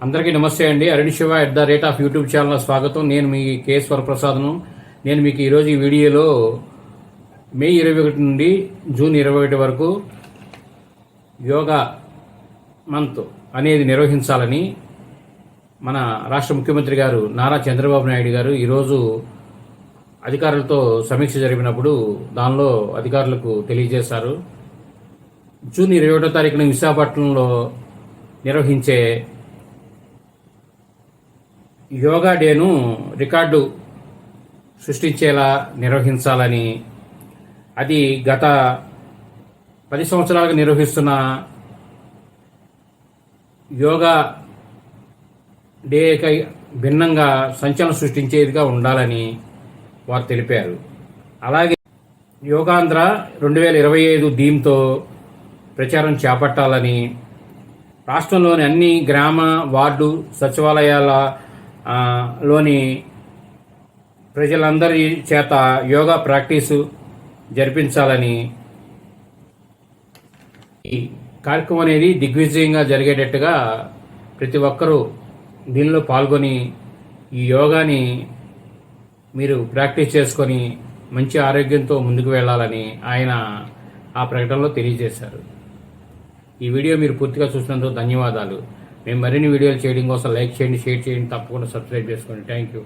అందరికీ నమస్తే అండి. అరుణ్ శివ @యూట్యూబ్ ఛానల్ స్వాగతం. నేను మీ కేఎస్ వరప్రసాద్ను. నేను మీకు ఈరోజు ఈ వీడియోలో మే 21 నుండి జూన్ 21 వరకు యోగా మంత్ అనేది నిర్వహించాలని మన రాష్ట్ర ముఖ్యమంత్రి గారు నారా చంద్రబాబు నాయుడు గారు ఈరోజు అధికారులతో సమీక్ష జరిపినప్పుడు దానిలో అధికారులకు తెలియజేశారు. జూన్ 21వ తారీఖున విశాఖపట్నంలో నిర్వహించే యోగా డేను రికార్డు సృష్టించేలా నిర్వహించాలని, అది గత 10 సంవత్సరాలుగా నిర్వహిస్తున్న యోగా డేకి భిన్నంగా సంచలనం సృష్టించేదిగా ఉండాలని వారు తెలిపారు. అలాగే యోగాంధ్ర 2025 థీమ్తో ప్రచారం చేపట్టాలని, రాష్ట్రంలోని అన్ని గ్రామ వార్డు సచివాలయాల లోని ప్రజలందరి చేత యోగా ప్రాక్టీసు జరిపించాలని, ఈ కార్యక్రమం అనేది దిగ్విజయంగా జరిగేటట్టుగా ప్రతి ఒక్కరూ దీనిలో పాల్గొని ఈ యోగాని మీరు ప్రాక్టీస్ చేసుకొని మంచి ఆరోగ్యంతో ముందుకు వెళ్ళాలని ఆయన ఆ ప్రకటనలో తెలియజేశారు. ఈ వీడియో మీరు పూర్తిగా చూసినందుకు ధన్యవాదాలు. మేము మరిన్ని వీడియోలు చేయడం కోసం లైక్ చేయండి, షేర్ చేయండి, తప్పకుండా సబ్స్క్రైబ్ చేసుకోండి. Thank you.